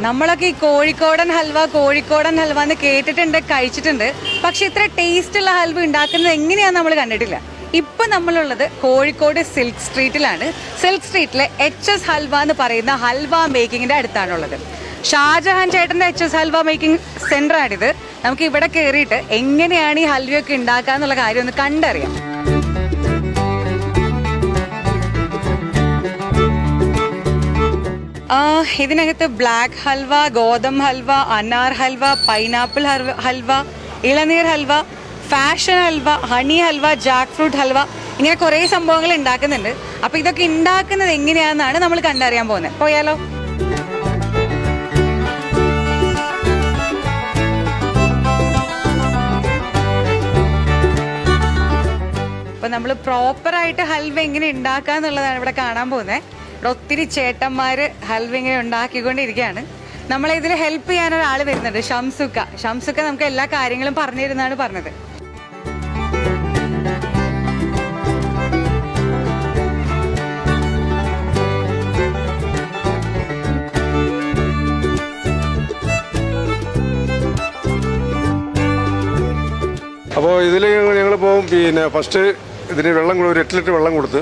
നമ്മളൊക്കെ ഈ കോഴിക്കോടൻ ഹൽവ എന്ന് കേട്ടിട്ടുണ്ട്, കഴിച്ചിട്ടുണ്ട്. പക്ഷെ ഇത്ര ടേസ്റ്റ് ഉള്ള ഹൽവ ഉണ്ടാക്കുന്നത് എങ്ങനെയാന്ന് നമ്മൾ കണ്ടിട്ടില്ല. ഇപ്പൊ നമ്മളുള്ളത് കോഴിക്കോട് സിൽക്ക് സ്ട്രീറ്റിലാണ്. സിൽക്ക് സ്ട്രീറ്റിലെ HS ഹൽവ എന്ന് പറയുന്ന ഹൽവ മേക്കിങ്ങിന്റെ അടുത്താണുള്ളത്. ഷാജഹാൻ ചേട്ടന്റെ HS ഹൽവ മേക്കിംഗ് സെന്റർ ആണിത്. നമുക്ക് ഇവിടെ കയറിയിട്ട് എങ്ങനെയാണ് ഈ ഹൽവയൊക്കെ ഉണ്ടാക്കുക എന്നുള്ള കാര്യം ഒന്ന് കണ്ടറിയാം. ഇതിനകത്ത് ബ്ലാക്ക് ഹൽവ, ഗോതമ്പ് ഹൽവ, അനാർ ഹൽവ, പൈനാപ്പിൾ ഹൽവ, ഇളനീർ halwa, fashion halwa, honey halwa, Jack fruit halwa, ഇങ്ങനെ കുറേ സംഭവങ്ങൾ ഉണ്ടാക്കുന്നുണ്ട്. അപ്പൊ ഇതൊക്കെ ഉണ്ടാക്കുന്നത് എങ്ങനെയാണെന്നാണ് നമ്മൾ കണ്ടറിയാൻ പോകുന്നത്. പോയാലോ? അപ്പൊ നമ്മൾ പ്രോപ്പറായിട്ട് ഹൽവ എങ്ങനെ ഉണ്ടാക്കുക എന്നുള്ളതാണ് ഇവിടെ കാണാൻ പോകുന്നത്. ഇവിടെ ഒത്തിരി ചേട്ടന്മാര് ഹൽവ ഇങ്ങനെ ഉണ്ടാക്കിക്കൊണ്ടിരിക്കുകയാണ്. നമ്മളെ ഇതിൽ ഹെൽപ്പ് ചെയ്യാൻ ഒരാൾ വരുന്നുണ്ട്, ഷംസുക്ക നമുക്ക് എല്ലാ കാര്യങ്ങളും പറഞ്ഞു തരുന്നതാണ് പറഞ്ഞത്. അപ്പോൾ ഇതിൽ ഞങ്ങളിപ്പോൾ ഫസ്റ്റ് ഇതിന് വെള്ളം ഒരു 8 ലിറ്റർ വെള്ളം കൊടുത്ത്,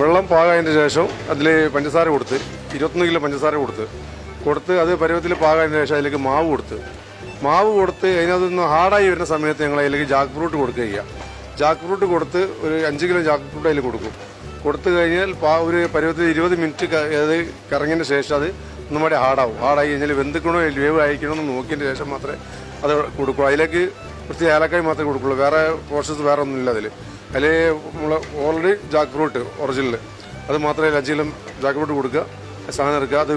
വെള്ളം പാകതിന് ശേഷം അതിൽ പഞ്ചസാര കൊടുത്ത് 21 കിലോ പഞ്ചസാര കൊടുത്ത് അത് പരുവത്തിൽ പാകതിന് ശേഷം അതിലേക്ക് മാവ് കൊടുത്ത് അതിനകത്ത് നിന്ന് ഹാർഡായി വരുന്ന സമയത്ത് ഞങ്ങൾ അതിലേക്ക് ജാക്ക് ഫ്രൂട്ട് കൊടുക്കുക. ജാക്ക് ഫ്രൂട്ട് കൊടുത്ത് ഒരു 5 കിലോ ജാക്ക് ഫ്രൂട്ട് അതിൽ കൊടുത്തു കഴിഞ്ഞാൽ ഒരു പരുവത്തിൽ 20 മിനിറ്റ് അത് കറങ്ങിയതിന് ശേഷം അത് ഒന്നുകൂടി ഹാർഡായി കഴിഞ്ഞാൽ വെന്തിക്കണോ വേവ് അയക്കണോ എന്ന് നോക്കിയതിന് ശേഷം മാത്രമേ അത് കൊടുക്കൂ. അതിലേക്ക് കുറച്ച് ഏലക്കായ് മാത്രമേ കൊടുക്കുള്ളൂ, വേറെ പ്രോസസ്സ് വേറെ ഒന്നുമില്ല. അതിൽ നമ്മൾ ഓൾറെഡി ജാക്ക് ഫ്രൂട്ട് ഒറിജിനൽ അത് മാത്രമേ 5 കിലോ ജാക്ക് ഫ്രൂട്ട് കൊടുക്കുക, സാധനം എടുക്കുക. അത്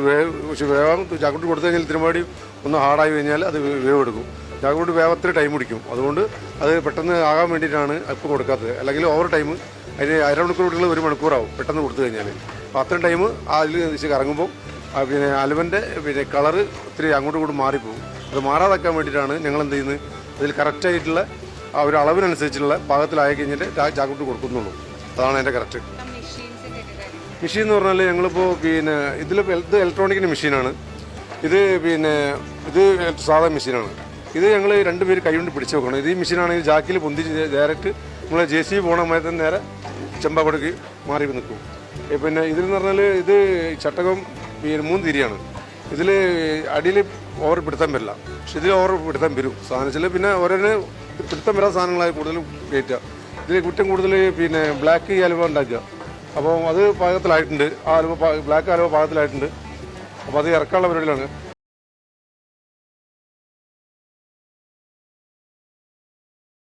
വേവാൻ ജാക്ക് ഫ്രൂട്ട് കൊടുത്തു കഴിഞ്ഞാൽ തിരുമാടി ഒന്ന് ഹാർഡായി കഴിഞ്ഞാൽ അത് വേവ് എടുക്കും. ജാക്ക് ഫ്രൂട്ട് വേവത്തിന് ടൈം പിടിക്കും. അതുകൊണ്ട് അത് പെട്ടെന്ന് ആകാൻ വേണ്ടിയിട്ടാണ് ഇപ്പോൾ കൊടുക്കാത്തത്. അല്ലെങ്കിൽ ഓവർ ടൈം അതിന് അരമണിക്കൂർ 1 മണിക്കൂറാവും പെട്ടെന്ന് കൊടുത്തു കഴിഞ്ഞാൽ. അപ്പോൾ അത്രയും ടൈം അതിൽ കറങ്ങുമ്പോൾ അലുവൻ്റെ കളറ് ഒത്തിരി അങ്ങോട്ടും മാറിപ്പോകും. അത് മാറാതാക്കാൻ വേണ്ടിയിട്ടാണ് ഞങ്ങൾ എന്ത് ചെയ്യുന്നത്, അതിൽ കറക്റ്റായിട്ടുള്ള ആ ഒരു അളവിനനുസരിച്ചുള്ള പാകത്തിലായി കഴിഞ്ഞിട്ട് ജാക്കറ്റ് കൊടുക്കുന്നുള്ളൂ. അതാണ് അതിൻ്റെ കറക്റ്റ്. മെഷീൻ എന്ന് പറഞ്ഞാൽ ഞങ്ങളിപ്പോൾ ഇത് ഇലക്ട്രോണിക്കിൻ്റെ മെഷീനാണ്. ഇത് സാധാ മെഷീനാണ്. ഇത് ഞങ്ങൾ 2 പേര് കൈ കൊണ്ട് പിടിച്ച് വെക്കണം. ഇത് ഈ മെഷീനാണെങ്കിൽ ജാക്കിൽ പൊന്തിച്ച് ഡയറക്റ്റ് നമ്മൾ JCB പോകണ സമയത്ത് നേരെ ചെമ്പാക്കൊടുക്ക് മാറി നിൽക്കും. ഇതിലെന്ന് പറഞ്ഞാൽ ഇത് ചട്ടകം 3 തിരിയാണ്. ഇതിൽ അടിയിൽ ഓവർ പിടുത്തം വരില്ല, പക്ഷെ ഇതിൽ ഓവർ പിടുത്തം വരും. സാധനത്തിൽ പിന്നെ ഓരോന്ന് പിടുത്തം വരാത്ത സാധനങ്ങളായി കൂടുതലും കയറ്റുക. ഇതിൽ കുറ്റം കൂടുതൽ ബ്ലാക്ക് ഹലുവ ഉണ്ടാക്കുക. അപ്പോൾ അത് പാകത്തിലായിട്ടുണ്ട്. ആ ഹലുവ ബ്ലാക്ക് ഹലുവ പാകത്തിലായിട്ടുണ്ട്. അപ്പോൾ അത് ഇറക്കാനുള്ള പരിപാടിയിലാണ്.